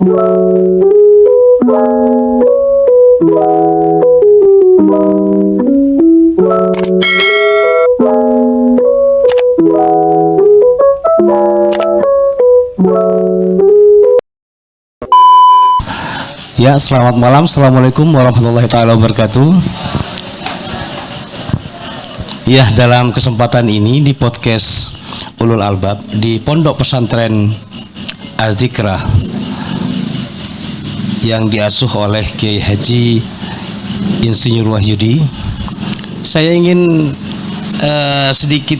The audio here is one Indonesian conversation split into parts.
Ya, selamat malam. Assalamualaikum warahmatullahi taala wabarakatuh. Ya, dalam kesempatan ini di podcast Ulul Albab di Pondok Pesantren Al-Dzikrah yang diasuh oleh Kiai Haji Insinyur Wahyudi, saya ingin sedikit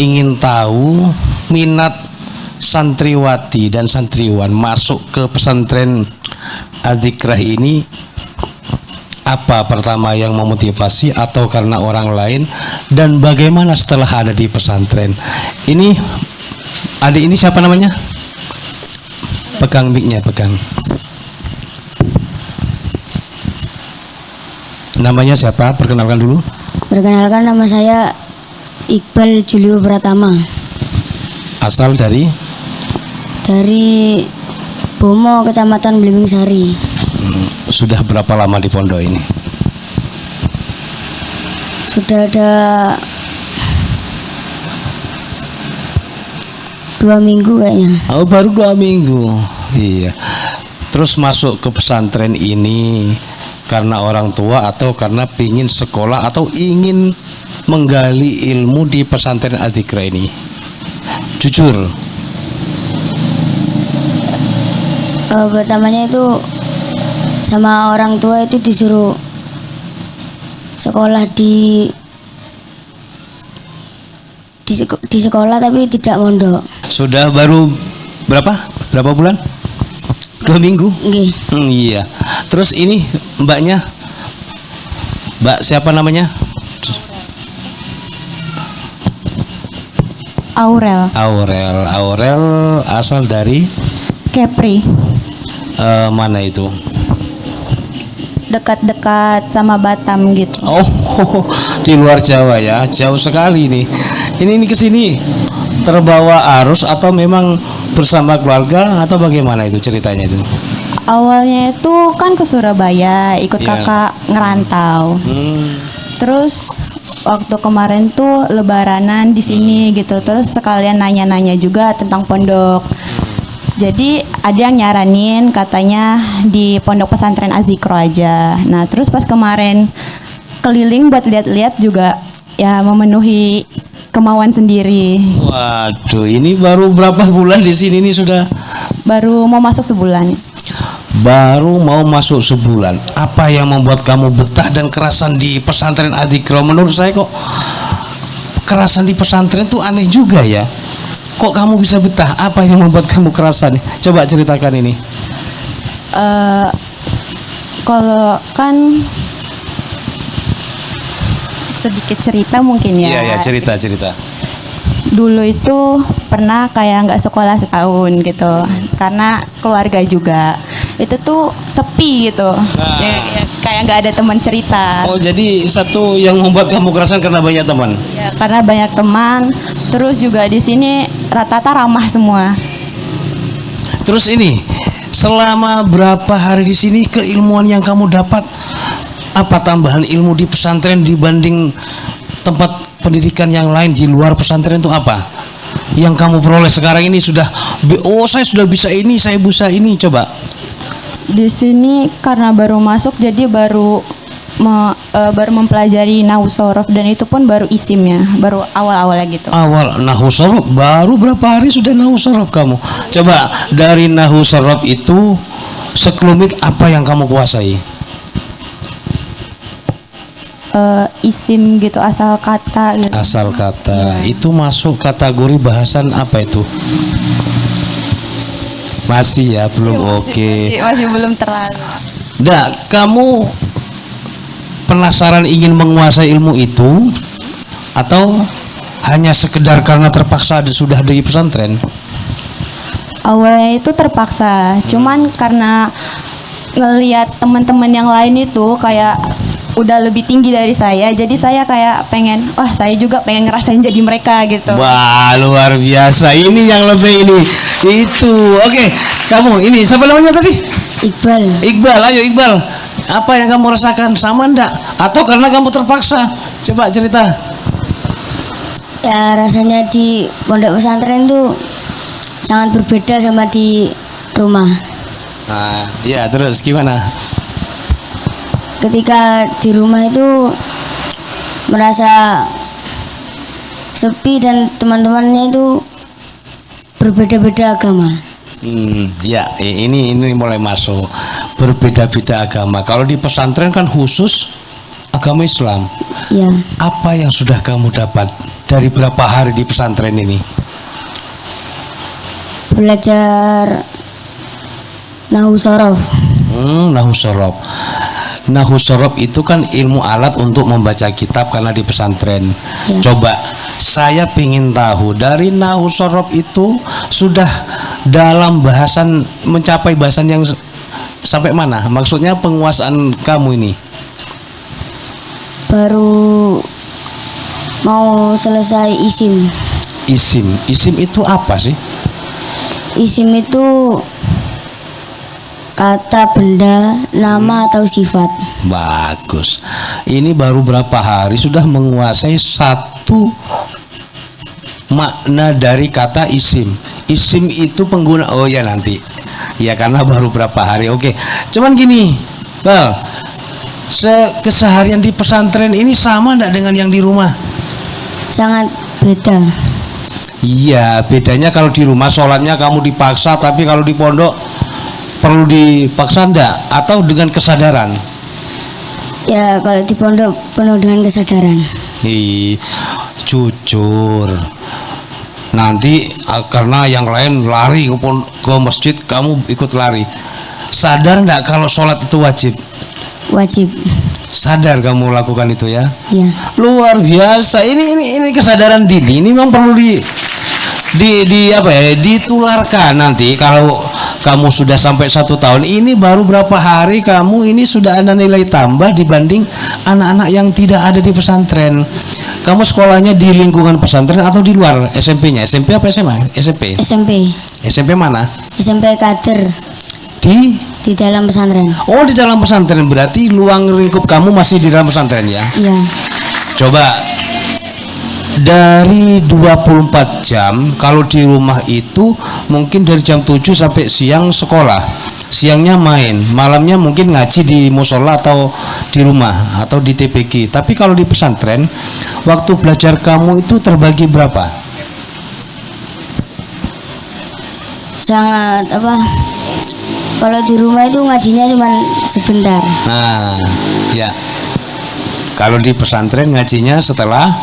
ingin tahu minat santriwati dan santriwan masuk ke pesantren Al-Dzikrah ini apa pertama yang memotivasi atau karena orang lain, dan bagaimana setelah ada di pesantren ini? Adik ini siapa namanya? Pegang mic-nya, pegang. Namanya siapa? Perkenalkan dulu. Perkenalkan, nama saya Iqbal Julio Pratama. Asal dari Bomo, Kecamatan Blimbing Sari. Sudah berapa lama di pondok ini? Sudah ada 2 minggu kayaknya. Oh, baru 2 minggu. Iya. Terus masuk ke pesantren ini karena orang tua atau karena ingin sekolah atau ingin menggali ilmu di pesantren Al-Dzikrah ini? Jujur. Pertamanya itu sama orang tua itu disuruh sekolah di sekolah tapi tidak mondok. Sudah baru berapa bulan? 2 minggu. Nggih. Iya. Terus ini mbaknya, mbak siapa namanya? Aurel asal dari Kepri, mana itu? dekat-dekat sama Batam gitu. Oh, di luar Jawa ya, jauh sekali nih. Ini kesini terbawa arus atau memang bersama keluarga atau bagaimana itu ceritanya itu? Awalnya itu kan ke Surabaya ikut kakak ngerantau. Terus waktu kemarin tuh lebaranan di sini gitu. Terus sekalian nanya-nanya juga tentang pondok. Jadi ada yang nyaranin katanya di pondok pesantren Al-Dzikrah aja. Nah terus pas kemarin keliling buat lihat-lihat juga ya memenuhi kemauan sendiri. Waduh, ini baru berapa bulan di sini nih sudah? Baru mau masuk sebulan. Baru mau masuk sebulan. Apa yang membuat kamu betah dan kerasan di pesantren Al-Dzikrah? Menurut saya kok kerasan di pesantren tuh aneh juga ya. Kok kamu bisa betah? Apa yang membuat kamu kerasan? Coba ceritakan ini. Kalau kan sedikit cerita mungkin ya. Iya, cerita. Dulu itu pernah kayak nggak sekolah setahun gitu, karena keluarga juga. Itu tuh sepi gitu. Ya, kayak nggak ada teman cerita. Oh, jadi satu yang membuat kamu kerasan karena banyak teman. Ya, karena banyak teman. Terus juga di sini rata-rata ramah semua. Terus ini, selama berapa hari di sini keilmuan yang kamu dapat, apa tambahan ilmu di pesantren dibanding tempat pendidikan yang lain di luar pesantren itu apa? Yang kamu peroleh sekarang ini sudah, oh saya sudah bisa ini, saya bisa ini, coba. Di sini karena baru masuk jadi baru mempelajari nahwu shorof, dan itu pun baru isimnya, baru awal-awalnya gitu. Awal nahwu shorof, baru berapa hari sudah nahwu shorof kamu? Coba dari nahwu shorof itu sekelumit apa yang kamu kuasai? Isim gitu, asal kata gitu. Asal kata. Itu masuk kategori bahasan apa itu? Masih ya, belum oke. Masih belum terlalu. Nah, kamu penasaran ingin menguasai ilmu itu atau hanya sekedar karena terpaksa sudah di pesantren? Awalnya itu terpaksa, cuman karena ngelihat teman-teman yang lain itu kayak udah lebih tinggi dari saya, jadi saya kayak pengen, wah saya juga pengen ngerasain jadi mereka gitu. Wah, luar biasa. Ini yang lebih ini itu. Oke, Kamu ini siapa namanya tadi? Iqbal. Iqbal, ayo Iqbal. Apa yang kamu rasakan, sama enggak? Atau karena kamu terpaksa? Coba cerita. Ya rasanya di pondok pesantren itu sangat berbeda sama di rumah. Nah, ya terus gimana? Ketika di rumah itu merasa sepi dan teman-temannya itu berbeda-beda agama. Ya ini mulai masuk berbeda-beda agama. Kalau di pesantren kan khusus agama Islam. Ya, Apa yang sudah kamu dapat dari berapa hari di pesantren ini? belajar nahu sorof. Nahu sorob. Nahu sorob itu kan ilmu alat untuk membaca kitab karena di pesantren. Ya. Coba saya ingin tahu dari nahu sorob itu sudah dalam bahasan mencapai bahasan yang sampai mana? Maksudnya penguasaan kamu ini? Baru mau selesai isim. Isim itu apa sih? Isim itu kata, benda, nama atau sifat. Bagus. Ini baru berapa hari sudah menguasai satu makna dari kata isim. Isim itu pengguna. Oh ya nanti. Ya karena baru berapa hari. Oke. Cuman gini, Bal. Keseharian di pesantren ini sama enggak dengan yang di rumah? Sangat beda. Iya, bedanya kalau di rumah sholatnya kamu dipaksa, tapi kalau di pondok perlu dipaksa enggak? Atau dengan kesadaran? Ya kalau di pondok penuh dengan kesadaran. Jujur. Nanti karena yang lain lari ke masjid, kamu ikut lari. Sadar enggak kalau sholat itu wajib? Wajib. Sadar kamu lakukan itu ya? Ya. Luar biasa. Ini kesadaran dini. Ini memang perlu ditularkan nanti kalau kamu sudah sampai 1 tahun. Ini baru berapa hari kamu ini sudah ada nilai tambah dibanding anak-anak yang tidak ada di pesantren. Kamu sekolahnya di lingkungan pesantren atau di luar SMP-nya? SMP apa SMA? SMP. SMP. SMP mana? SMP Kader. Di dalam pesantren. Oh, di dalam pesantren. Berarti luang lingkup kamu masih di dalam pesantren ya? Iya. Coba dari 24 jam, kalau di rumah itu mungkin dari jam 7 sampai siang sekolah. Siangnya main, malamnya mungkin ngaji di musola atau di rumah atau di TPG. Tapi kalau di pesantren, waktu belajar kamu itu terbagi berapa? Sangat kalau di rumah itu ngajinya cuma sebentar. Nah, ya. Kalau di pesantren ngajinya setelah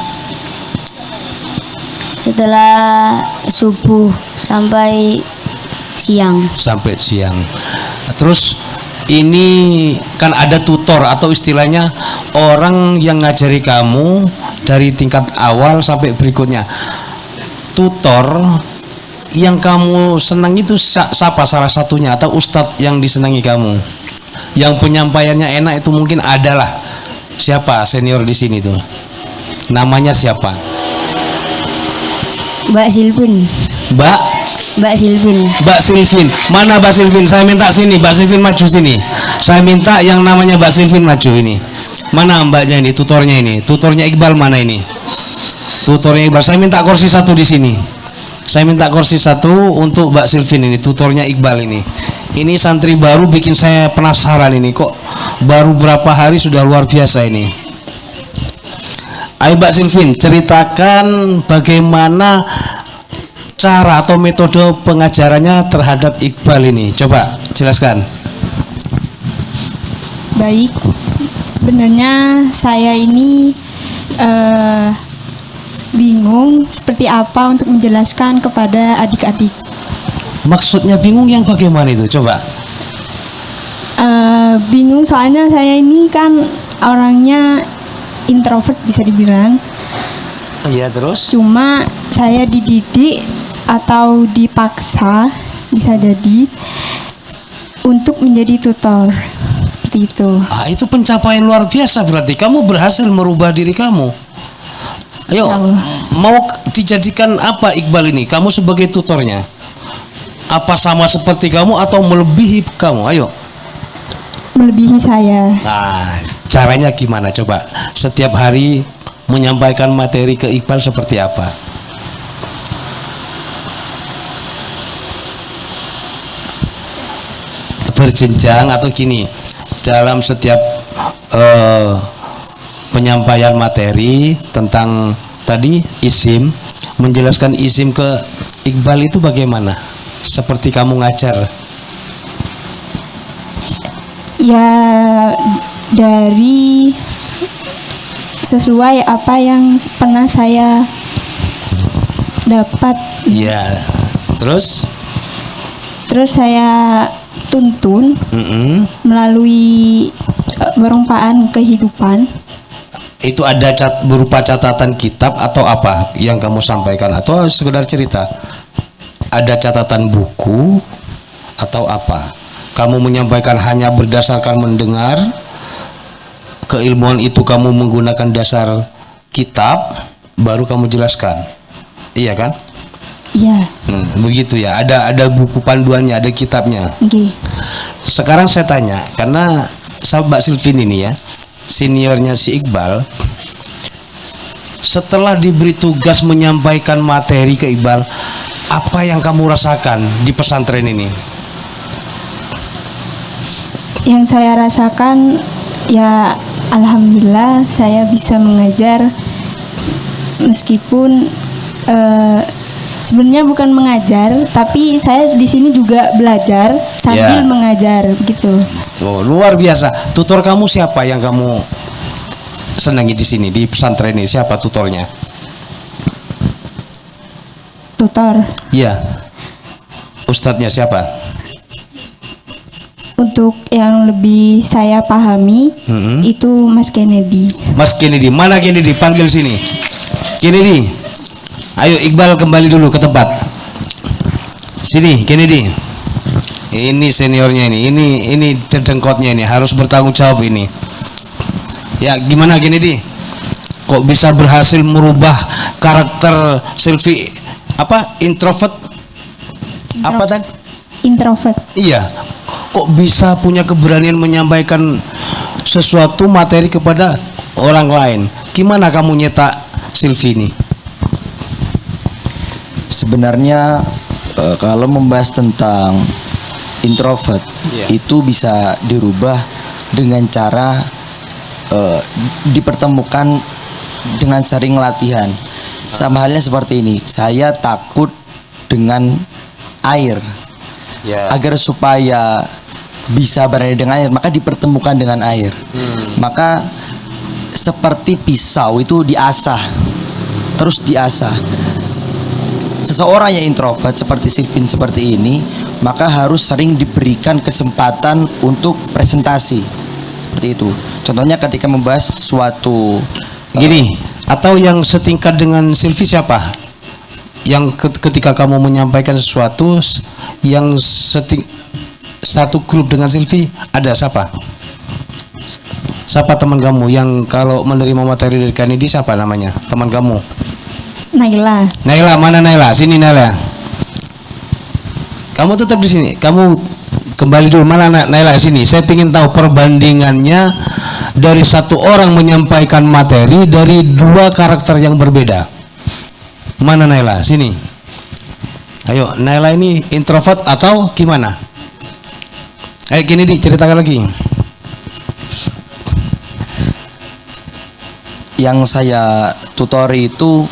subuh sampai siang. Sampai siang. Terus ini kan ada tutor atau istilahnya orang yang ngajari kamu dari tingkat awal sampai berikutnya. Tutor yang kamu senang itu siapa salah satunya atau ustadz yang disenangi kamu? Yang penyampaiannya enak itu mungkin adalah siapa senior di sini tuh? Namanya siapa? Mbak Silvin. Mbak Silvin. Mana Mbak Silvin? Saya minta sini, Mbak Silvin maju sini. Saya minta yang namanya Mbak Silvin maju ini. Mana mbaknya ini, tutornya ini? Tutornya Iqbal mana ini? Tutornya Iqbal. Saya minta kursi 1 di sini. Saya minta kursi 1 untuk Mbak Silvin ini, tutornya Iqbal ini. Ini santri baru bikin saya penasaran ini, kok baru berapa hari sudah luar biasa ini. Ayo Mbak Silvin, ceritakan bagaimana cara atau metode pengajarannya terhadap Iqbal ini. Coba jelaskan. Baik, sebenarnya saya ini bingung seperti apa untuk menjelaskan kepada adik-adik. Maksudnya bingung yang bagaimana itu? Coba. Bingung soalnya saya ini kan orangnya introvert bisa dibilang. Iya, terus? Cuma saya dididik atau dipaksa bisa jadi untuk menjadi tutor seperti itu. Itu pencapaian luar biasa, berarti kamu berhasil merubah diri kamu. Ayo, mau dijadikan apa Iqbal ini? Kamu sebagai tutornya Apa sama seperti kamu atau melebihi kamu? Ayo. Melebihi saya. Nah, caranya gimana coba? Setiap hari menyampaikan materi ke Iqbal seperti apa? Berjenjang atau gini, dalam setiap penyampaian materi tentang tadi isim, menjelaskan isim ke Iqbal itu bagaimana? Seperti kamu ngajar. Ya dari sesuai apa yang pernah saya dapat. Iya. Terus saya tuntun melalui perumpaan kehidupan. itu ada berupa catatan kitab atau apa yang kamu sampaikan atau sekedar cerita? Ada catatan buku atau apa? Kamu menyampaikan hanya berdasarkan mendengar, keilmuan itu kamu menggunakan dasar kitab, baru kamu jelaskan, iya kan? Iya. Begitu ya. Ada buku panduannya, ada kitabnya. Okay. Sekarang saya tanya, karena sahabat Silvin ini ya, seniornya si Iqbal, setelah diberi tugas menyampaikan materi ke Iqbal, apa yang kamu rasakan di pesantren ini? Yang saya rasakan ya alhamdulillah saya bisa mengajar meskipun sebenarnya bukan mengajar, tapi saya di sini juga belajar sambil mengajar gitu. Oh, luar biasa. Tutor kamu siapa yang kamu senangi di sini di pesantren ini? Siapa tutornya? Tutor. Iya. Ustadznya siapa? Untuk yang lebih saya pahami itu Mas Kennedy. Mas Kennedy, mana Kennedy? Panggil sini. Kennedy. Ayo Iqbal kembali dulu ke tempat. Sini Kennedy. Ini seniornya ini dedengkotnya ini harus bertanggung jawab ini. Ya gimana Kennedy? Kok bisa berhasil merubah karakter Silvi apa introvert? Apa tadi? Introvert. Iya. Kok bisa punya keberanian menyampaikan sesuatu materi kepada orang lain? Gimana kamu nyetak Silvi ini? Sebenarnya kalau membahas tentang introvert itu bisa dirubah dengan cara dipertemukan dengan sering latihan. Sama halnya seperti ini, saya takut dengan air. Agar supaya bisa berani dengan air, maka dipertemukan dengan air. Maka seperti pisau itu diasah, terus diasah. Seseorang yang introvert seperti Silvin seperti ini, maka harus sering diberikan kesempatan untuk presentasi. Seperti itu. Contohnya ketika membahas suatu gini, atau yang setingkat dengan Silvi siapa? Yang ketika kamu menyampaikan sesuatu yang satu grup dengan Silvi, ada siapa? Siapa teman kamu yang kalau menerima materi dari Kennedy, siapa namanya? Teman kamu? Naila. Naila, mana Naila? Sini Naila. Kamu tetap di sini. Kamu kembali dulu. Mana Naila? Sini. Saya ingin tahu perbandingannya dari satu orang menyampaikan materi dari dua karakter yang berbeda. Mana Naila? Sini. Ayo, Naila ini introvert atau gimana? Ayo gini diceritakan lagi. Yang saya tutori itu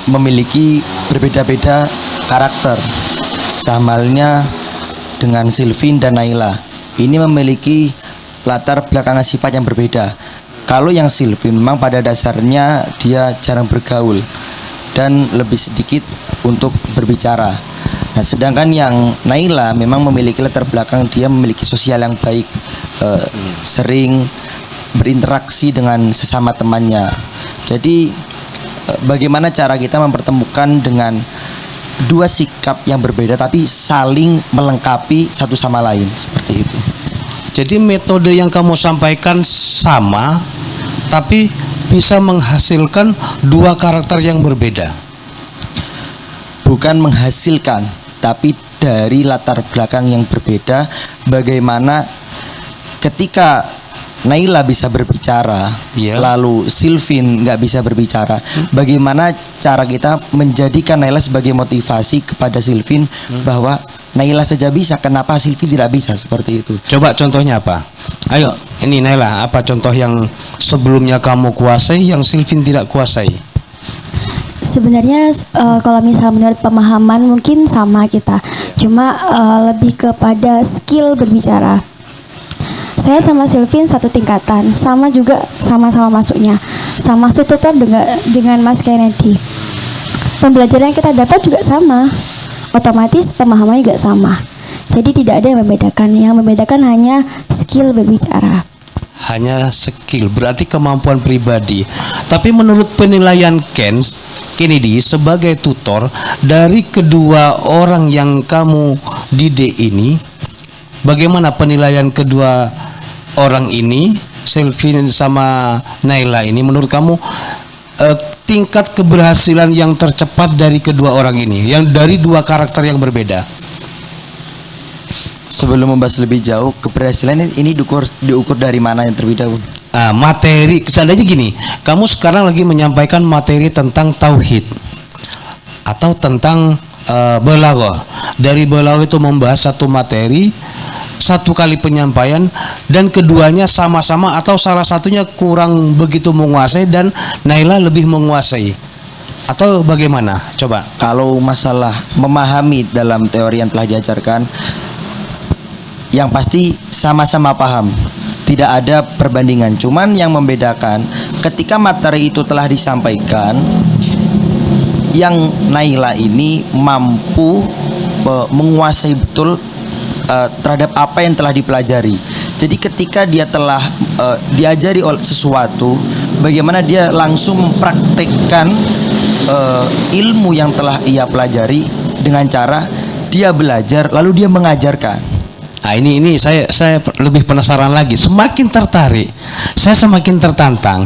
memiliki berbeda-beda karakter. Sama halnya dengan Silvin dan Naila. Ini memiliki latar belakang sifat yang berbeda. Kalau yang Silvin memang pada dasarnya dia jarang bergaul dan lebih sedikit untuk berbicara. Nah, sedangkan yang Naila memang memiliki latar belakang dia memiliki sosial yang baik, sering berinteraksi dengan sesama temannya. Jadi bagaimana cara kita mempertemukan dengan dua sikap yang berbeda tapi saling melengkapi satu sama lain, seperti itu. Jadi metode yang kamu sampaikan sama, tapi bisa menghasilkan dua karakter yang berbeda. Bukan menghasilkan, tapi dari latar belakang yang berbeda. Bagaimana ketika Naila bisa berbicara, Iya. lalu Sylvin nggak bisa berbicara. Bagaimana cara kita menjadikan Naila sebagai motivasi kepada Sylvin bahwa Naila saja bisa, kenapa Sylvin tidak bisa, seperti itu. Coba contohnya apa? Ayo, ini Naila, apa contoh yang sebelumnya kamu kuasai yang Sylvin tidak kuasai? Sebenarnya kalau misal menurut pemahaman mungkin sama kita, cuma lebih kepada skill berbicara. Saya sama Sylvin satu tingkatan, sama juga sama-sama masuknya, sama tutor dengan Mas Kennedy. Pembelajaran yang kita dapat juga sama, otomatis pemahaman juga sama. Jadi tidak ada yang membedakan hanya skill berbicara. Hanya skill, berarti kemampuan pribadi. Tapi menurut penilaian Kennedy sebagai tutor dari kedua orang yang kamu didik ini, bagaimana penilaian kedua orang ini, Sylvin sama Naila ini, menurut kamu tingkat keberhasilan yang tercepat dari kedua orang ini, yang dari dua karakter yang berbeda? Sebelum membahas lebih jauh, keberhasilan ini diukur dari mana yang terlebih dahulu? Materi, seandainya gini, kamu sekarang lagi menyampaikan materi tentang tauhid atau tentang balaghah. Dari balaghah itu membahas satu materi, satu kali penyampaian, dan keduanya sama-sama atau salah satunya kurang begitu menguasai dan Naila lebih menguasai, atau bagaimana? Coba. Kalau masalah memahami dalam teori yang telah diajarkan, yang pasti sama-sama paham, tidak ada perbandingan. Cuman yang membedakan ketika materi itu telah disampaikan, yang Naila ini mampu menguasai betul terhadap apa yang telah dipelajari. Jadi ketika dia telah diajari sesuatu, bagaimana dia langsung mempraktekkan ilmu yang telah ia pelajari dengan cara dia belajar lalu dia mengajarkan. Nah, ini saya lebih penasaran lagi, semakin tertarik, saya semakin tertantang.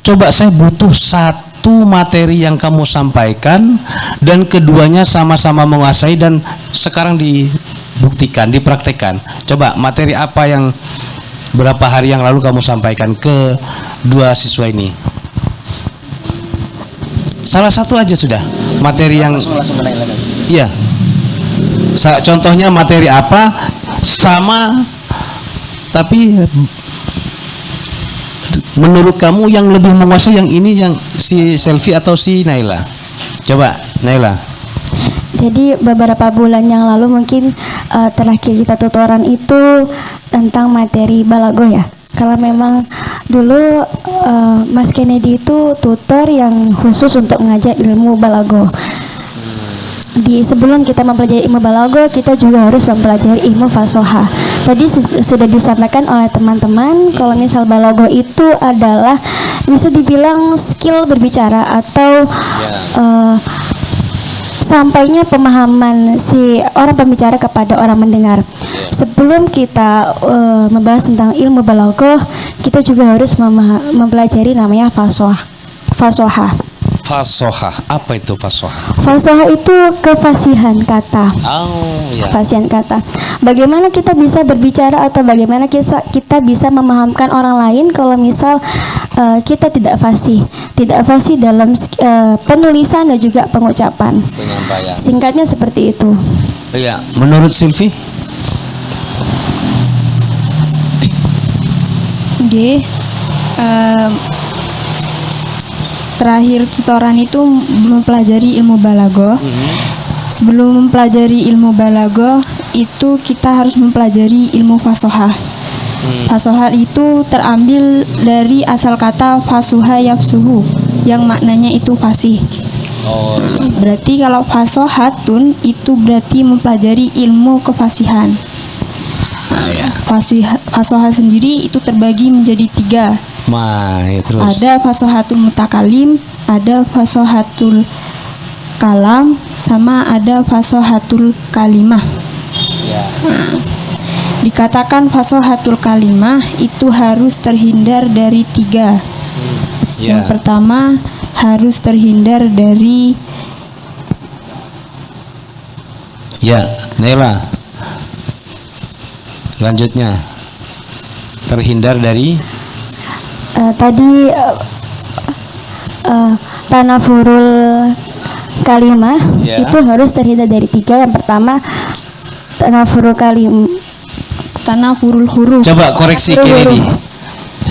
Coba, saya butuh satu materi yang kamu sampaikan dan keduanya sama-sama menguasai dan sekarang dibuktikan, dipraktekkan. Coba, materi apa yang berapa hari yang lalu kamu sampaikan ke dua siswa ini? Salah satu aja sudah. Materi yang iya. Contohnya materi apa? Sama, tapi menurut kamu yang lebih menguasai yang ini, yang si Selfie atau si Naila? Coba, Naila. Jadi beberapa bulan yang lalu mungkin terakhir kita tutoran itu tentang materi balaghah ya. Kalau memang dulu Mas Kennedy itu tutor yang khusus untuk mengajar ilmu balaghah. Sebelum kita mempelajari ilmu balaghah, kita juga harus mempelajari ilmu fashoha. Tadi sudah disampaikan oleh teman-teman kalau misal balaghah itu adalah bisa dibilang skill berbicara atau sampainya pemahaman si orang pembicara kepada orang mendengar. Sebelum kita membahas tentang ilmu balaghah, kita juga harus mempelajari namanya fashoha. Fashoha, apa itu fashoha? Fashoha itu kefasihan kata. Oh, ya. Kefasihan kata. Bagaimana kita bisa berbicara atau bagaimana kita bisa memahamkan orang lain kalau misal kita tidak fasih dalam penulisan dan juga pengucapan. Penyampaian. Singkatnya seperti itu. Iya, menurut Sylvie? G. Terakhir tutoran itu mempelajari ilmu balaghah. Sebelum mempelajari ilmu balaghah itu kita harus mempelajari ilmu fashoha. Fashoha itu terambil dari asal kata fasuha yafsuhu yang maknanya itu fasih. Berarti kalau fashohatun itu berarti mempelajari ilmu kefasihan. Fashoha sendiri itu terbagi menjadi 3. Terus. Ada fashohatul mutakalim, ada fashohatul kalam, sama ada fashohatul kalimah. Dikatakan fashohatul kalimah itu harus terhindar dari 3. Yang pertama harus terhindar dari Naila. Selanjutnya terhindar dari Tadi tanafurul kalimah Ya. itu harus terhindar dari 3. Yang pertama tanafurul huruf. coba koreksi Kennedy.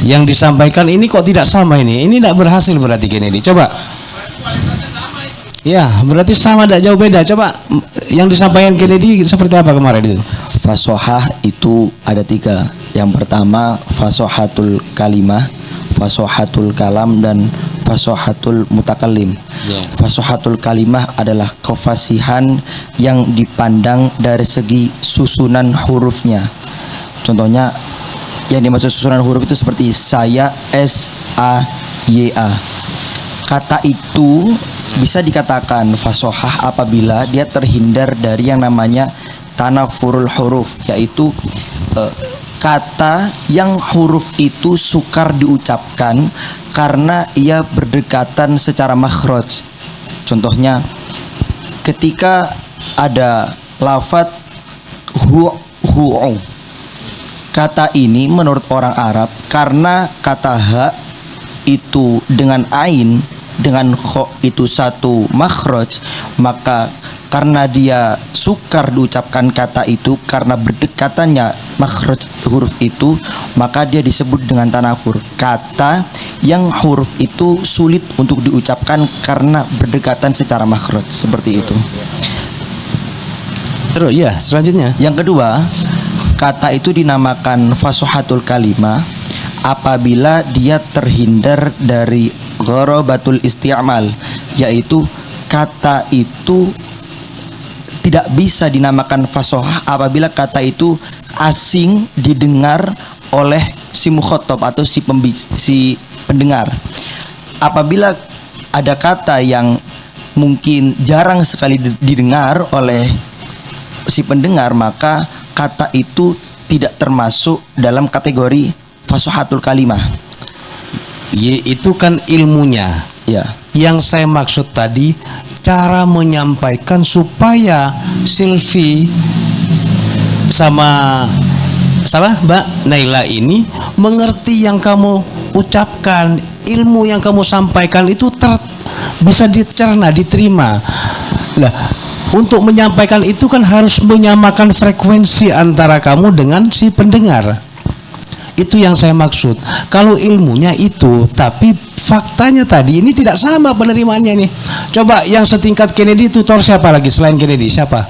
Yang disampaikan ini kok tidak sama ini? Ini tidak berhasil berarti Kennedy. Coba. Ya, berarti sama tidak jauh beda. Coba yang disampaikan Kennedy seperti apa kemarin itu? Fasohah itu ada 3. Yang pertama fasohatul kalimah, fasohatul kalam, dan fasohatul mutakallim. Fasohatul kalimah adalah kefasihan yang dipandang dari segi susunan hurufnya. Contohnya yang dimaksud susunan huruf itu seperti saya, S, A, Y, A. Kata itu bisa dikatakan fasohah apabila dia terhindar dari yang namanya tanafurul huruf, yaitu kata yang huruf itu sukar diucapkan karena ia berdekatan secara makhraj. Contohnya ketika ada lafadz hu'u, kata ini menurut orang Arab karena kata ha itu dengan ain dengan kho itu satu makhraj, maka karena dia sukar diucapkan kata itu karena berdekatannya makhraj huruf itu, maka dia disebut dengan tanafur. Kata yang huruf itu sulit untuk diucapkan karena berdekatan secara makhraj, seperti itu. Terus ya, selanjutnya. Yang kedua, kata itu dinamakan fasohatul kalimah apabila dia terhindar dari gharabatul isti'mal, yaitu kata itu tidak bisa dinamakan fasohah apabila kata itu asing didengar oleh si mukhatab atau si pendengar. Apabila ada kata yang mungkin jarang sekali didengar oleh si pendengar, maka kata itu tidak termasuk dalam kategori fasohatul kalimah. Itu kan ilmunya. Ya. Yang saya maksud tadi cara menyampaikan supaya Silvi sama Mbak Naila ini mengerti yang kamu ucapkan, ilmu yang kamu sampaikan itu bisa dicerna, diterima. Lah, untuk menyampaikan itu kan harus menyamakan frekuensi antara kamu dengan si pendengar. Itu yang saya maksud. Kalau ilmunya itu, tapi faktanya tadi ini tidak sama penerimaannya nih. Coba yang setingkat Kennedy, tutor siapa lagi selain Kennedy? Siapa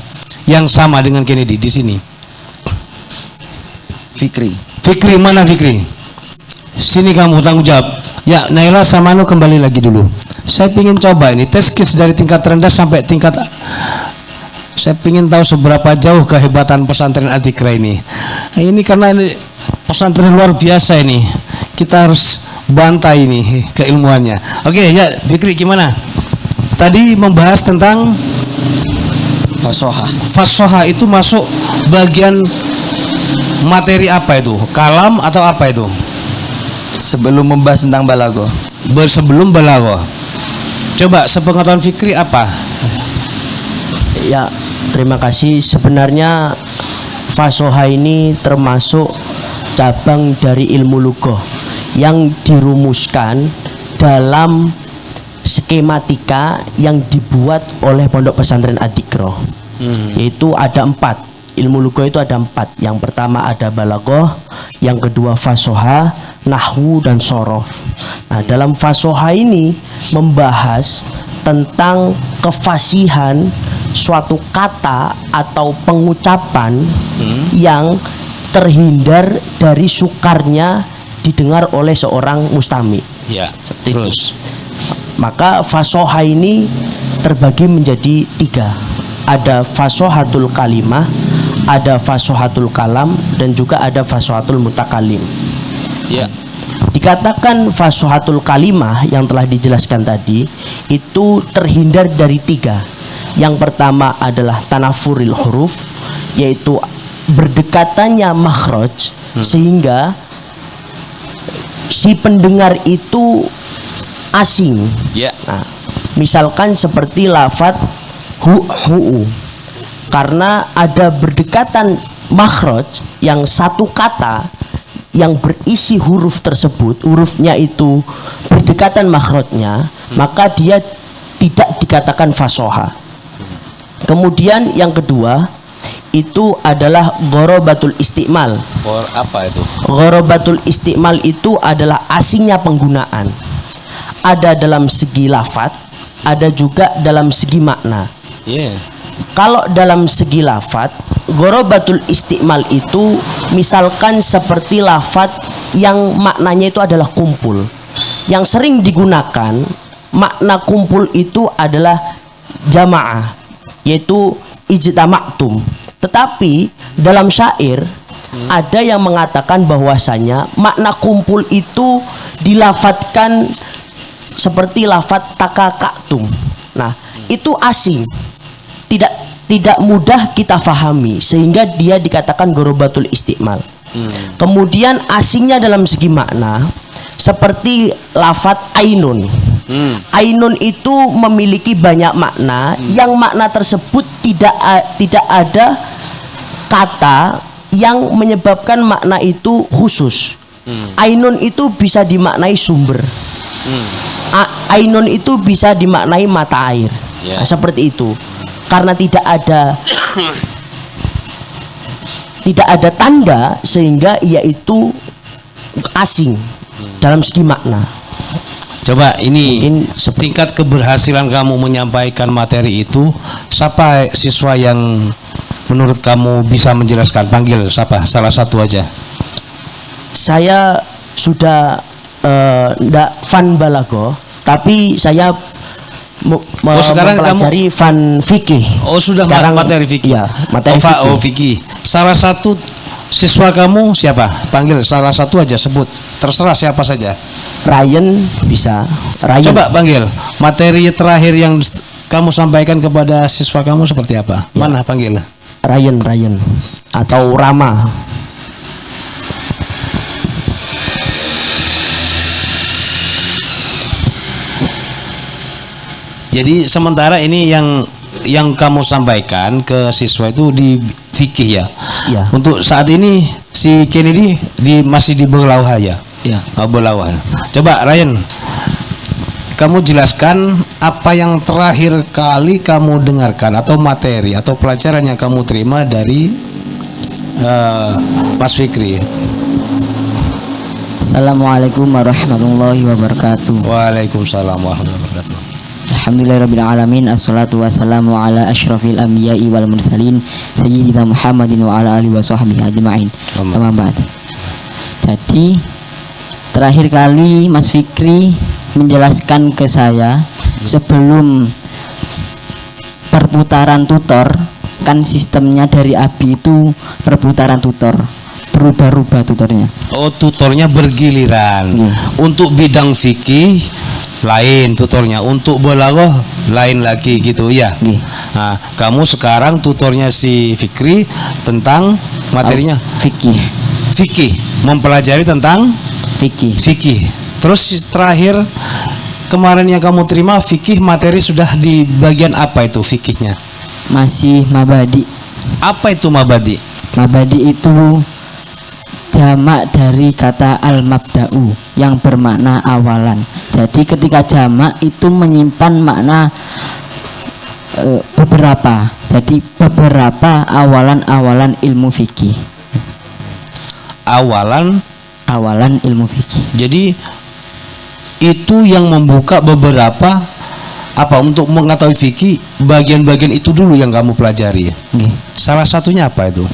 yang sama dengan Kennedy di sini? Fikri. Fikri, mana Fikri? Sini kamu tanggung jawab. Ya, Naila sama Anu kembali lagi dulu. Saya ingin coba ini tes case dari tingkat rendah sampai tingkat. Saya ingin tahu seberapa jauh kehebatan pesantren Adikra ini. Nah, ini karena ini pesantren luar biasa ini. Kita harus bantai ini keilmuannya. Oke, ya Fikri gimana? Tadi membahas tentang Fasohah. fasohah itu masuk bagian materi apa itu? Kalam atau apa itu? Sebelum membahas tentang balago. Sebelum balaghah. Coba sepengetahuan Fikri apa? Ya, terima kasih. Sebenarnya fasohah ini termasuk cabang dari ilmu lughah yang dirumuskan dalam skematika yang dibuat oleh Pondok Pesantren Adikra. Yaitu ada 4. Ilmu lughah itu ada 4. Yang pertama ada balaghah, yang kedua fasohah, nahwu, dan shorof. Nah, dalam fasohah ini membahas tentang kefasihan suatu kata atau pengucapan yang terhindar dari sukarnya didengar oleh seorang mustami. Ya, terus. Maka fasohah ini terbagi menjadi 3. Ada fasohatul kalimah, ada fasohatul kalam, dan juga ada fasohatul mutakalim. Ya. Dikatakan fasohatul kalimah yang telah dijelaskan tadi itu terhindar dari 3. Yang pertama adalah tanafuril huruf, yaitu berdekatannya makhraj sehingga si pendengar itu asing. Ya. Nah, misalkan seperti lafadz hu. karena ada berdekatan makhraj yang satu kata yang berisi huruf tersebut, hurufnya itu berdekatan makhrajnya, maka dia tidak dikatakan fasoha. Kemudian yang kedua itu adalah ghorobatul istimal. Apa itu? Ghorobatul istimal itu adalah asingnya penggunaan. Ada dalam segi lafadz, ada juga dalam segi makna. Kalau dalam segi lafadz, ghorobatul istimal itu misalkan seperti lafadz yang maknanya itu adalah kumpul. Yang sering digunakan makna kumpul itu adalah jamaah, yaitu ijtama'tum. Tetapi dalam syair ada yang mengatakan bahwasanya makna kumpul itu dilafatkan seperti lafadz takakaktum. Nah, itu asing, tidak mudah kita fahami, sehingga dia dikatakan ghorobatul istimal. Kemudian asingnya dalam segi makna seperti lafadz ainun. Ainun itu memiliki banyak makna, yang makna tersebut tidak ada kata yang menyebabkan makna itu khusus. Ainun itu bisa dimaknai sumber. Ainun itu bisa dimaknai mata air. Nah, seperti itu. Karena tidak ada tanda, sehingga ia itu asing dalam segi makna. Coba ini Mungkin tingkat keberhasilan kamu menyampaikan materi itu, siapa siswa yang menurut kamu bisa menjelaskan? Panggil siapa? Salah satu aja. Saya sudah ndak fan balago, tapi saya sekarang mempelajari fan fikih. Oh, sudah Sekarang, materi fikih. Ya, materi fikih. fikih. Salah satu siswa kamu siapa? Panggil salah satu aja, sebut. Terserah siapa saja. Ryan bisa. Ryan. Coba panggil. Materi terakhir yang kamu sampaikan kepada siswa kamu seperti apa? Ya. Mana panggil? Ryan atau Rama. Jadi sementara ini yang kamu sampaikan ke siswa itu di fikih ya. Ya. Untuk saat ini si Kennedy masih di Belauha ya. Ya. Oh, Belauha. Coba Ryan, kamu jelaskan apa yang terakhir kali kamu dengarkan atau materi atau pelajaran yang kamu terima dari Mas Fikri. Assalamualaikum warahmatullahi wabarakatuh. Waalaikumsalam warahmatullahi wabarakatuh. Alhamdulillahirabbil alamin, assalatu wassalamu ala asyrafil anbiya'i wal mursalin sayyidina Muhammadin wa ala alihi wa sahbihi ajma'in. Amma ba'd. Jadi terakhir kali Mas Fikri menjelaskan ke saya sebelum perputaran tutor, kan sistemnya dari ABI itu perputaran tutor, berubah-ubah tutornya. Oh, tutornya bergiliran. Untuk bidang fikih lain tutornya, untuk balaghah lain lagi gitu ya. Nah, kamu sekarang tutornya si Fikri tentang materinya Fikih. fikih, mempelajari tentang Fikih. fikih. Terus terakhir kemarin yang kamu terima fikih, materi sudah di bagian apa itu fikihnya? Masih mabadi. Apa itu mabadi? Mabadi itu jamak dari kata al-mabda'u yang bermakna awalan. Jadi ketika jamak itu menyimpan makna beberapa. Jadi beberapa awalan-awalan ilmu fikih. Awalan ilmu fikih. Jadi itu yang membuka beberapa apa untuk mengetahui fikih, bagian-bagian itu dulu yang kamu pelajari. Salah satunya apa itu?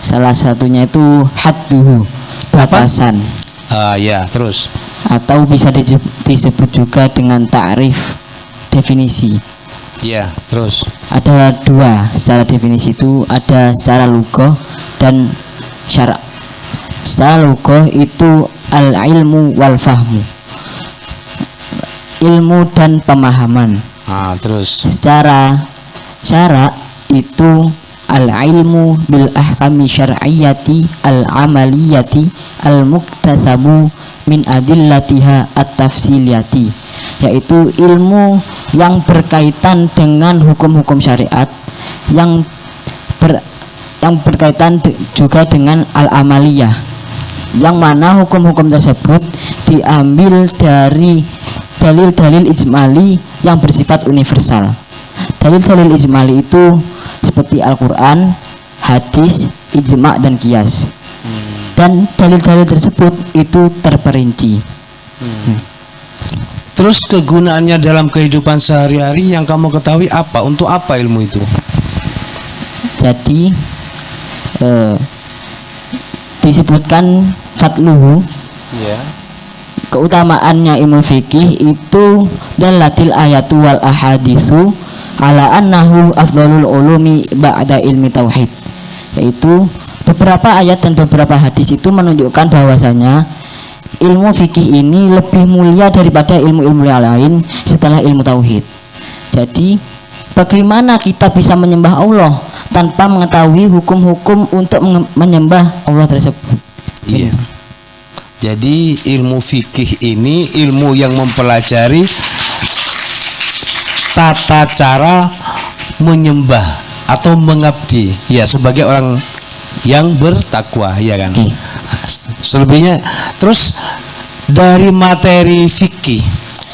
Salah satunya itu hadduhu, batasan. Ya, terus. Atau bisa disebut juga dengan ta'rif, definisi. Ya, terus. Ada dua secara definisi itu, ada secara lughah dan syara'. Secara lughah itu al-ilmu wal fahmu, ilmu dan pemahaman. Terus. Secara syara' itu al-ilmu bil ahkami syar'iyyati al-amaliyati al-muktasabu min adillatiha at-tafsiliyati, yaitu ilmu yang berkaitan dengan hukum-hukum syariat yang yang berkaitan juga dengan al-amaliyah, yang mana hukum-hukum tersebut diambil dari dalil-dalil ijmali yang bersifat universal. Dalil-dalil ijmali itu seperti Al-Quran, hadis, ijma' dan qiyas. Dan dalil-dalil tersebut itu terperinci. Terus kegunaannya dalam kehidupan sehari-hari yang kamu ketahui apa? Untuk apa ilmu itu? Jadi disebutkan fadluhu, keutamaannya ilmu fikih itu dalatil ayatu wal ahaditsu ala annahu afdalul ulumi ba'da ilmi tauhid, yaitu beberapa ayat dan beberapa hadis itu menunjukkan bahwasanya ilmu fikih ini lebih mulia daripada ilmu-ilmu yang lain setelah ilmu tauhid. Jadi bagaimana kita bisa menyembah Allah tanpa mengetahui hukum-hukum untuk menyembah Allah tersebut? Iya. Jadi ilmu fikih ini ilmu yang mempelajari tata cara menyembah atau mengabdi, ya, sebagai orang yang bertakwa, ya kan. Selebihnya, terus dari materi fikih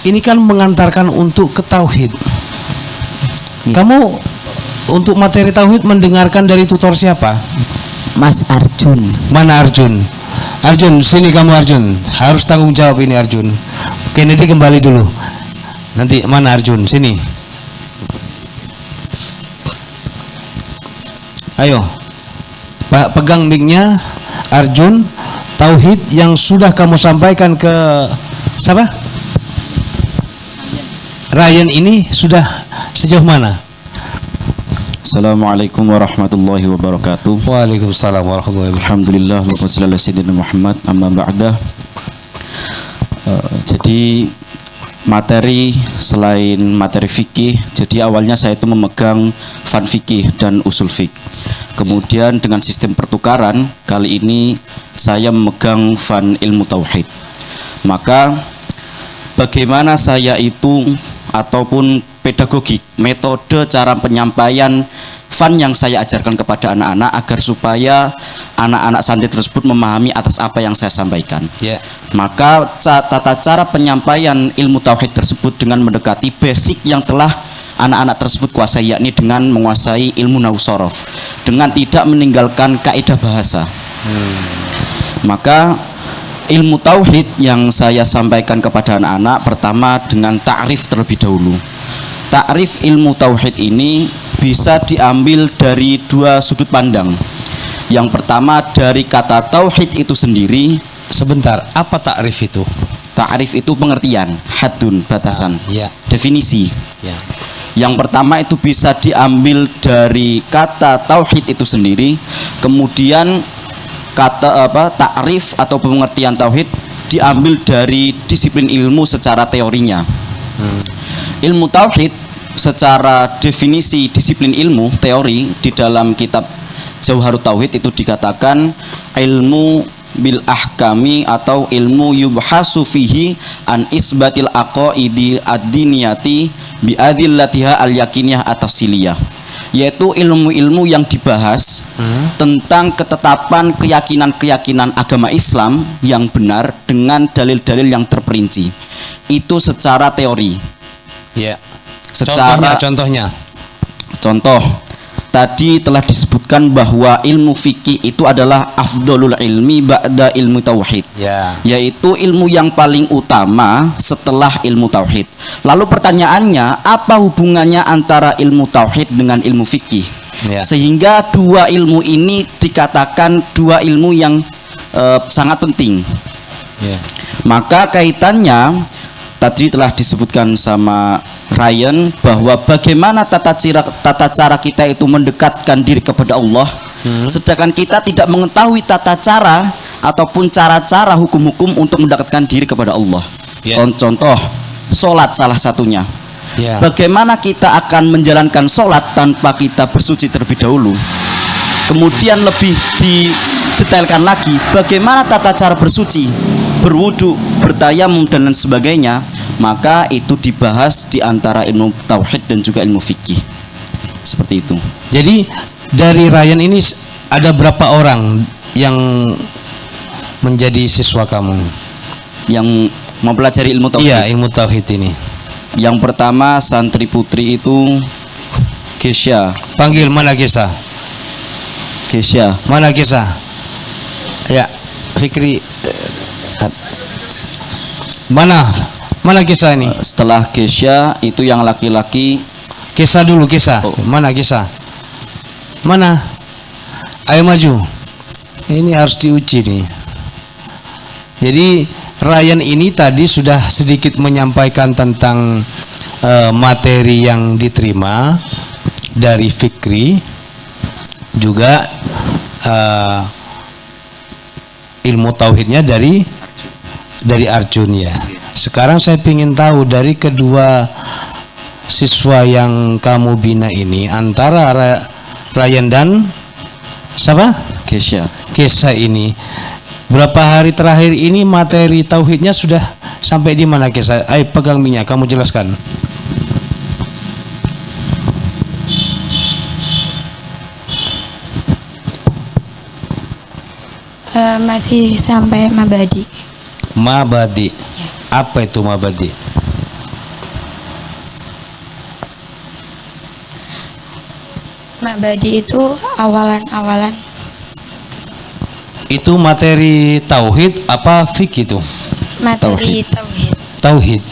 ini kan mengantarkan untuk ke tauhid. Kamu untuk materi tauhid mendengarkan dari tutor siapa? Mas Arjun. Mana Arjun? Arjun, sini kamu Arjun. Harus tanggung jawab ini Arjun. Kennedy kembali dulu. Nanti mana Arjun? Sini. Ayo. Pak, pegang mic-nya Arjun. Tauhid yang sudah kamu sampaikan ke siapa? Ryan ini sudah sejauh mana? Assalamualaikum warahmatullahi wabarakatuh. Waalaikumsalam warahmatullahi wabarakatuh. Alhamdulillah wa sallallahu ala sayyidina Muhammad amma ba'da. Jadi materi selain materi fikih, jadi awalnya saya itu memegang fan fikih dan usul fik. Kemudian dengan sistem pertukaran, kali ini saya memegang fan ilmu tauhid. Maka bagaimana saya itu ataupun pedagogik, metode cara penyampaian fan yang saya ajarkan kepada anak-anak agar supaya anak-anak santri tersebut memahami atas apa yang saya sampaikan. Maka tata cara penyampaian ilmu tauhid tersebut dengan mendekati basic yang telah anak-anak tersebut kuasai, yakni dengan menguasai ilmu nahwu shorof dengan tidak meninggalkan kaidah bahasa. Maka ilmu tauhid yang saya sampaikan kepada anak-anak pertama dengan ta'rif terlebih dahulu. Ta'rif ilmu tauhid ini bisa diambil dari dua sudut pandang. Yang pertama dari kata tauhid itu sendiri. Sebentar, apa ta'rif itu? Ta'rif itu pengertian, hadun, batasan, definisi. Yang pertama itu bisa diambil dari kata tauhid itu sendiri. Kemudian kata ta'rif atau pengertian tauhid diambil dari disiplin ilmu secara teorinya. Ilmu tauhid secara definisi disiplin ilmu teori di dalam kitab Jauharut Tauhid itu dikatakan ilmu bil ahkami atau ilmu yubhasu fihi an isbatil aqaidi ad-diniyati bi adillatiha al-yakiniyah at-tafsiliyah, yaitu ilmu-ilmu yang dibahas tentang ketetapan keyakinan-keyakinan agama Islam yang benar dengan dalil-dalil yang terperinci. Itu secara teori. Contohnya. Contoh, tadi telah disebutkan bahwa ilmu fikih itu adalah afdolul ilmi ba'da ilmu tauhid, yaitu ilmu yang paling utama setelah ilmu tauhid. Lalu pertanyaannya, apa hubungannya antara ilmu tauhid dengan ilmu fikih? Sehingga dua ilmu ini dikatakan dua ilmu yang sangat penting. Maka kaitannya tadi telah disebutkan sama Ryan bahwa bagaimana tata cara kita itu mendekatkan diri kepada Allah, sedangkan kita tidak mengetahui tata cara ataupun cara-cara hukum-hukum untuk mendekatkan diri kepada Allah. Contoh, sholat salah satunya. Bagaimana kita akan menjalankan sholat tanpa kita bersuci terlebih dahulu? Kemudian lebih didetailkan lagi, bagaimana tata cara bersuci, berwudu, bertayamum dan lain sebagainya. Maka itu dibahas di antara ilmu tauhid dan juga ilmu fikih. Seperti itu. Jadi dari Ryan ini ada berapa orang yang menjadi siswa kamu? Yang mempelajari ilmu tauhid. Iya, ilmu tauhid ini. Yang pertama santri putri itu Gesya. Panggil, mana Gesya? Gesya. Mana Gesya? Ya, Fikri. Mana Gesya ini? Setelah Gesya itu yang laki-laki. Gesya dulu, Gesya. Mana Gesya? Mana? Ayo maju. Ini harus diuji nih. Jadi Ryan ini tadi sudah sedikit menyampaikan tentang materi yang diterima dari Fikri, juga ilmu tauhidnya dari Arjun ya. Sekarang saya ingin tahu dari kedua siswa yang kamu bina ini, antara Ryan dan siapa? Gesya ini, berapa hari terakhir ini materi tauhidnya sudah sampai di mana Gesya? Ayo pegang minyak, kamu jelaskan. Masih sampai mabadi. Mabadi. Apa itu mabadi? Mabadi itu awalan-awalan. Itu materi tauhid apa fikih itu? Materi tauhid. Tauhid.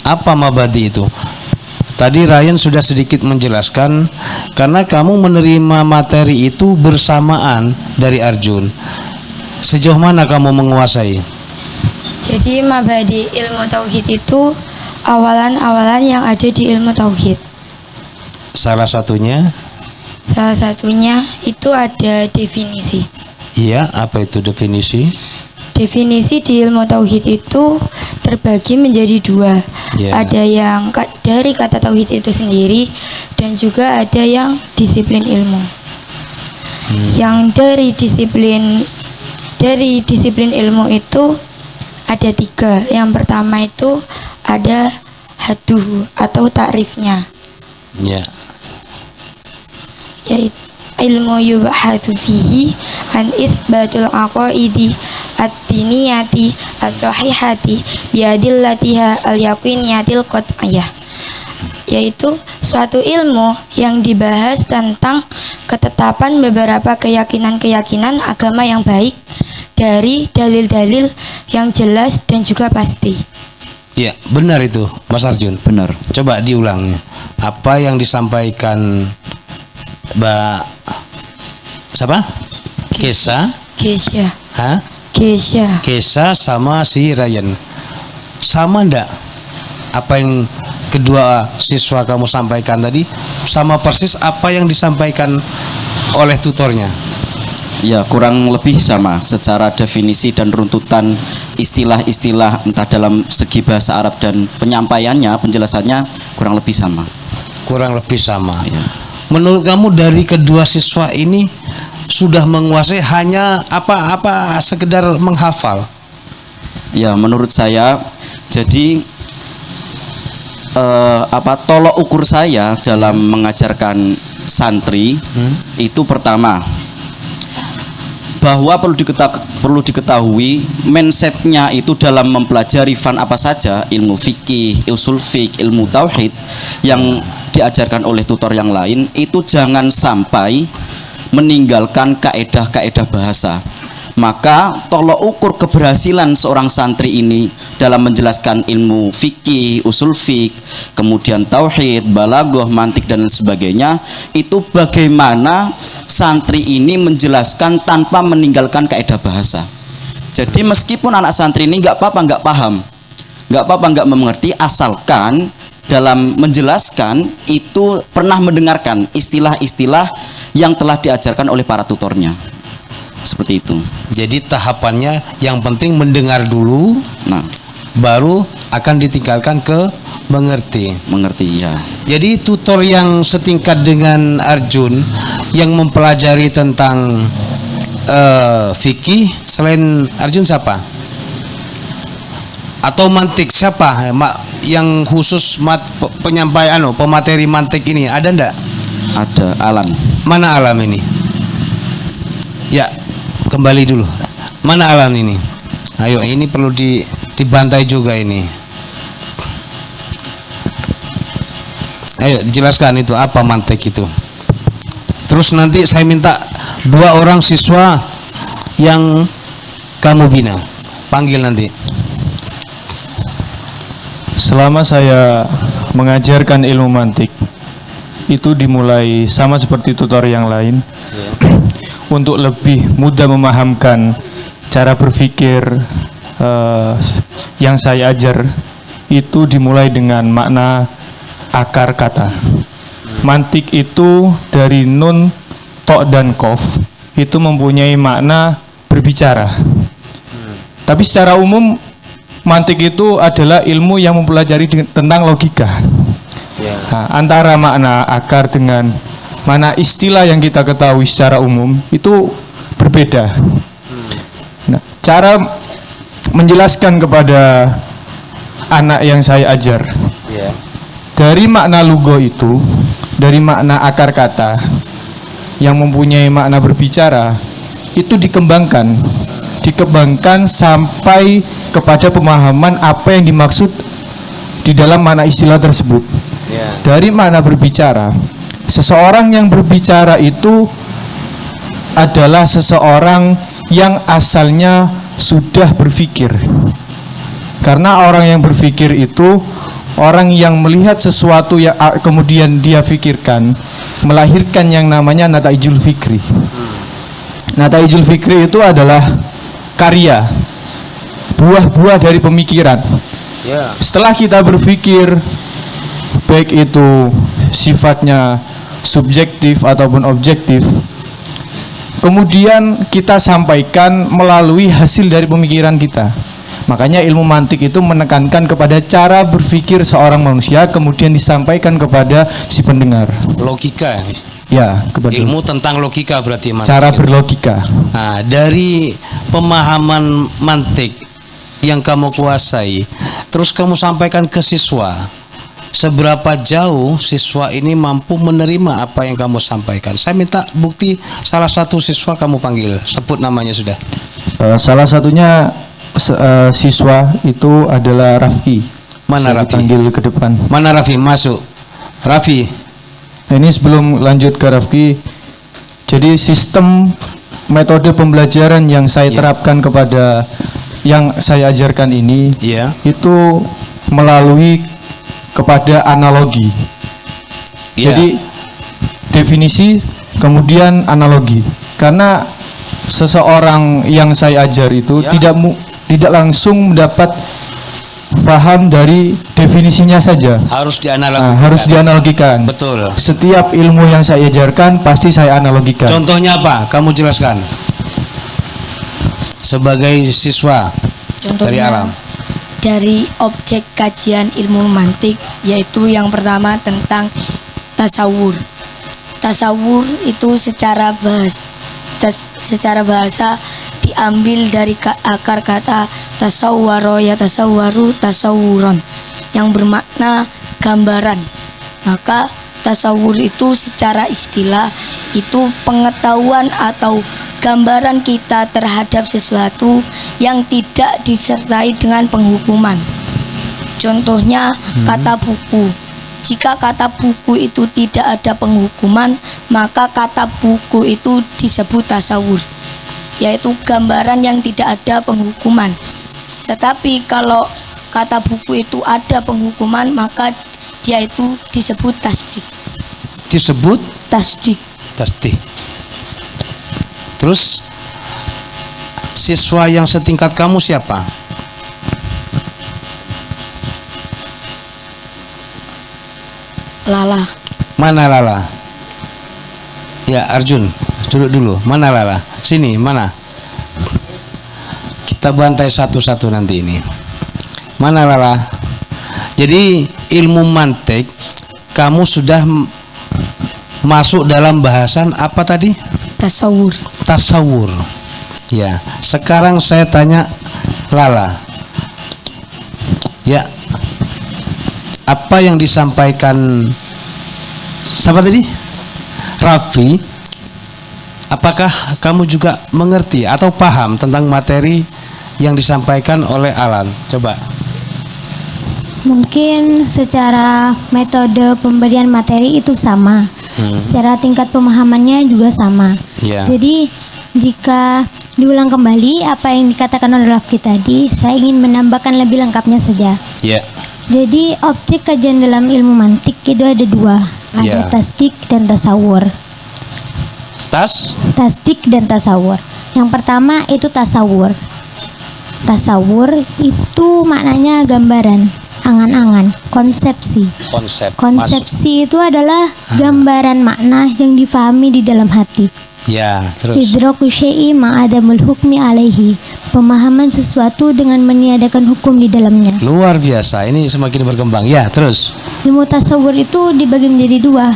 Apa mabadi itu? Tadi Ryan sudah sedikit menjelaskan, karena kamu menerima materi itu bersamaan dari Arjun. Sejauh mana kamu menguasai? Jadi mabadi ilmu tauhid itu awalan-awalan yang ada di ilmu tauhid. Salah satunya? Salah satunya itu ada definisi. Iya, apa itu definisi? Definisi di ilmu tauhid itu terbagi menjadi dua. Ada yang dari kata tauhid itu sendiri, dan juga ada yang disiplin ilmu. Yang dari disiplin ilmu itu ada tiga. Yang pertama itu ada haduhu atau takrifnya, yaitu ilmu yubahatu fihi an itsbatul aqaidi at-tiniyati as-sahihati biadillatiha al-yaqiniyatil qat'iyah, yaitu suatu ilmu yang dibahas tentang ketetapan beberapa keyakinan-keyakinan agama yang baik dari dalil-dalil yang jelas dan juga pasti. Ya, benar itu, Mas Arjun. Benar. Coba diulang. Apa yang disampaikan Mbak siapa? Gesya. Hah? Gesya sama si Ryan. Sama ndak? Apa yang kedua siswa kamu sampaikan tadi sama persis apa yang disampaikan oleh tutornya? Ya, kurang lebih sama secara definisi dan runtutan istilah-istilah, entah dalam segi bahasa Arab dan penyampaiannya, penjelasannya kurang lebih sama. Kurang lebih sama. Ya. Menurut kamu dari kedua siswa ini sudah menguasai hanya apa sekedar menghafal? Ya, menurut saya jadi tolok ukur saya dalam mengajarkan santri itu pertama, bahwa perlu diketahui mindsetnya itu dalam mempelajari fan apa saja, ilmu fikih, usul fikih, ilmu tauhid yang diajarkan oleh tutor yang lain, itu jangan sampai meninggalkan kaedah-kaedah bahasa. Maka tolok ukur keberhasilan seorang santri ini dalam menjelaskan ilmu fikih, usul fikih, kemudian tauhid, balaghah, mantik dan sebagainya, itu bagaimana santri ini menjelaskan tanpa meninggalkan kaedah bahasa. Jadi meskipun anak santri ini nggak apa-apa nggak paham, nggak apa-apa nggak mengerti, asalkan dalam menjelaskan itu pernah mendengarkan istilah-istilah yang telah diajarkan oleh para tutornya. Seperti itu. Jadi tahapannya yang penting mendengar dulu, baru akan ditinggalkan ke mengerti. Ya. Jadi tutor yang setingkat dengan Arjun yang mempelajari tentang fikih selain Arjun siapa? Atau mantik siapa? Yang khusus penyampaian pemateri mantik ini ada ndak? Ada Alan. Mana Alam ini? Ya, kembali dulu. Mana Alam ini? Ayo, ini perlu dibantai juga ini. Ayo dijelaskan itu apa mantek itu. Terus nanti saya minta 2 orang siswa yang kamu bina, panggil nanti. Selama saya mengajarkan ilmu mantik, itu dimulai sama seperti tutor yang lain, untuk lebih mudah memahamkan cara berpikir yang saya ajar. Itu dimulai dengan makna akar kata. Mantik itu dari nun, to dan kof, itu mempunyai makna berbicara. Tapi secara umum mantik itu adalah ilmu yang mempelajari tentang logika. Nah, antara makna akar dengan mana istilah yang kita ketahui secara umum itu berbeda. Nah, cara menjelaskan kepada anak yang saya ajar, dari makna lugo itu, dari makna akar kata yang mempunyai makna berbicara, itu dikembangkan sampai kepada pemahaman apa yang dimaksud di dalam makna istilah tersebut. Dari makna berbicara, seseorang yang berbicara itu adalah seseorang yang asalnya sudah berpikir. Karena orang yang berpikir itu orang yang melihat sesuatu yang kemudian dia pikirkan, melahirkan yang namanya nataijul fikri. Nataijul fikri itu adalah karya, buah-buah dari pemikiran. Setelah kita berpikir, baik itu sifatnya subjektif ataupun objektif, kemudian kita sampaikan melalui hasil dari pemikiran kita. Makanya ilmu mantik itu menekankan kepada cara berpikir seorang manusia, kemudian disampaikan kepada si pendengar. Logika. Ya, ilmu tentang logika berarti mantik. Cara berlogika. Nah, dari pemahaman mantik yang kamu kuasai, terus kamu sampaikan ke siswa. Seberapa jauh siswa ini mampu menerima apa yang kamu sampaikan? Saya minta bukti salah satu siswa kamu panggil, sebut namanya sudah. Salah satunya siswa itu adalah Rafki. Mana Raffi? Panggil ke depan. Mana Raffi? Masuk. Raffi. Ini sebelum lanjut ke Rafki, jadi sistem metode pembelajaran yang saya terapkan kepada yang saya ajarkan ini, itu melalui kepada analogi. Jadi definisi kemudian analogi. Karena seseorang yang saya ajar itu tidak langsung mendapat paham dari definisinya saja. Harus dianalogikan. Nah, harus dianalogikan. Betul. Setiap ilmu yang saya ajarkan pasti saya analogikan. Contohnya apa? Kamu jelaskan. Sebagai siswa dari alam. Dari objek kajian ilmu mantik, yaitu yang pertama tentang tasawur. Tasawur itu secara bahasa diambil dari akar kata tasawwaro ya tasawwaru tasawuron yang bermakna gambaran. Maka tasawur itu secara istilah itu pengetahuan atau gambaran kita terhadap sesuatu yang tidak disertai dengan penghukuman. Contohnya kata buku. Jika kata buku itu tidak ada penghukuman, maka kata buku itu disebut tasawur, yaitu gambaran yang tidak ada penghukuman. Tetapi kalau kata buku itu ada penghukuman, maka dia itu disebut tasdik. Disebut tasdik. Tasdik. Terus siswa yang setingkat kamu siapa? Lala. Mana Lala? Ya Arjun, duduk dulu. Mana Lala? Sini, mana? Kita bantai satu-satu nanti ini. Mana Lala? Jadi ilmu mantik kamu sudah masuk dalam bahasan apa tadi? Tasawur. Tasawur. Ya, sekarang saya tanya Lala. Ya. Apa yang disampaikan siapa tadi? Raffi, apakah kamu juga mengerti atau paham tentang materi yang disampaikan oleh Alan? Coba. Mungkin secara metode pemberian materi itu sama, secara tingkat pemahamannya juga sama. Jadi jika diulang kembali apa yang dikatakan oleh Raffi tadi, saya ingin menambahkan lebih lengkapnya saja. Jadi objek kajian dalam ilmu mantik itu ada dua, ada tasdik dan tasawur. Tasdik dan tasawur. Yang pertama itu tasawur. Tasawur itu maknanya gambaran, angan-angan, konsepsi. Konsepsi itu adalah gambaran makna yang difahami di dalam hati. Terus. Idraku syai'i ma'adamul hukmi alaihi. Pemahaman sesuatu dengan meniadakan hukum di dalamnya. Luar biasa, ini semakin berkembang. Terus. Ilmu tasawur itu dibagi menjadi dua.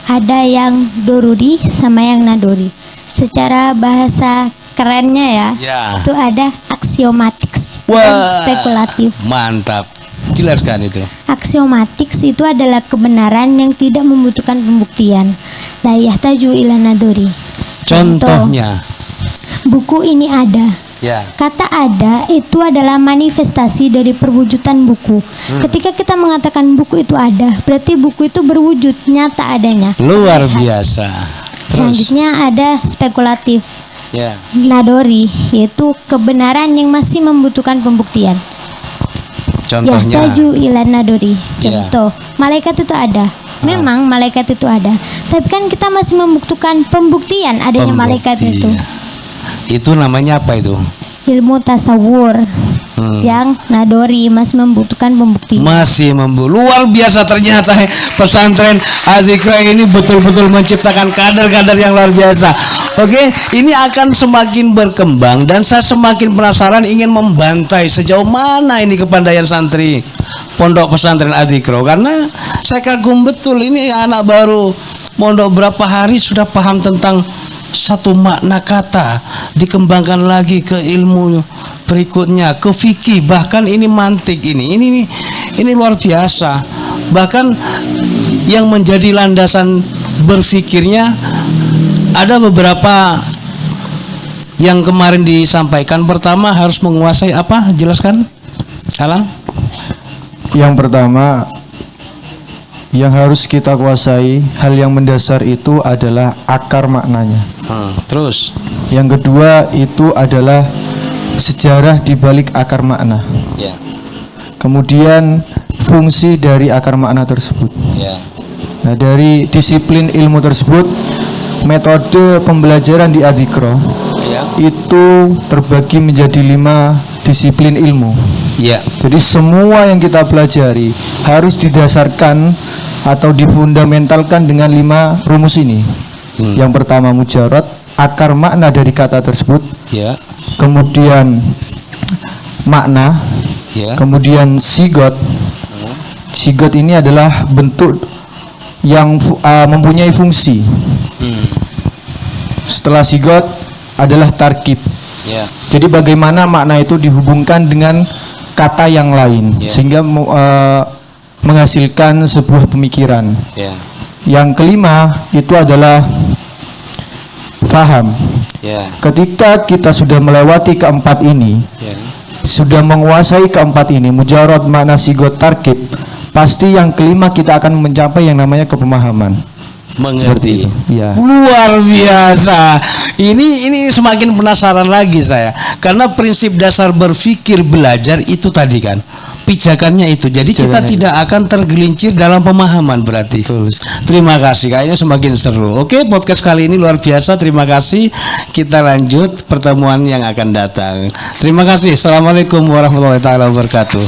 Ada yang doruri sama yang nadori. Secara bahasa kerennya itu ada aksiomatik dan spekulatif. Mantap. Jelaskan itu. Aksiomatik itu adalah kebenaran yang tidak membutuhkan pembuktian. La yahtaju ila nadori. Contohnya, buku ini ada. Kata ada itu adalah manifestasi dari perwujudan buku. Ketika kita mengatakan buku itu ada, berarti buku itu berwujud, nyata adanya. Luar biasa. Selanjutnya ada spekulatif. Nadori, yaitu kebenaran yang masih membutuhkan pembuktian. Contohnya, yahtaju ila nadori. Contoh, malaikat itu ada. Memang malaikat itu ada, tapi kan kita masih membutuhkan pembuktian adanya malaikat itu. Itu namanya apa itu? Ilmu tasawur. Yang nadori masih membutuhkan pembuktian. Luar biasa, ternyata pesantren Adzikra ini betul-betul menciptakan kader-kader yang luar biasa. Oke, ini akan semakin berkembang dan saya semakin penasaran ingin membantai sejauh mana ini kepandaian santri Pondok Pesantren Adzikra, karena saya kagum betul ini anak baru mondok berapa hari sudah paham tentang satu makna kata, dikembangkan lagi ke ilmu berikutnya, ke fikih, bahkan ini mantik ini luar biasa. Bahkan yang menjadi landasan berfikirnya ada beberapa yang kemarin disampaikan. Pertama harus menguasai apa? Jelaskan, Alan. Yang pertama yang harus kita kuasai, hal yang mendasar itu adalah akar maknanya. Terus yang kedua itu adalah sejarah di balik akar makna. Kemudian fungsi dari akar makna tersebut. Nah, dari disiplin ilmu tersebut, metode pembelajaran di Adzikra itu terbagi menjadi 5 disiplin ilmu. Jadi semua yang kita pelajari harus didasarkan atau difundamentalkan dengan 5 rumus ini. Yang pertama mujarad, akar makna dari kata tersebut. Kemudian makna. Kemudian sigot. Sigot ini adalah bentuk yang mempunyai fungsi. Setelah sigot adalah tarkib. Jadi bagaimana makna itu dihubungkan dengan kata yang lain sehingga menghasilkan sebuah pemikiran. Yang kelima itu adalah faham. Ketika kita sudah melewati keempat ini, sudah menguasai keempat ini, mujarad, makna, sigot, tarkib, pasti yang kelima kita akan mencapai yang namanya kepemahaman. Mengerti. Luar biasa. Ini semakin penasaran lagi saya, karena prinsip dasar berpikir belajar itu tadi kan, pijakannya itu. Jadi kita tidak akan tergelincir dalam pemahaman berarti. Terima kasih, kayaknya semakin seru. Oke, podcast kali ini luar biasa. Terima kasih. Kita lanjut pertemuan yang akan datang. Terima kasih. Assalamualaikum warahmatullahi wabarakatuh.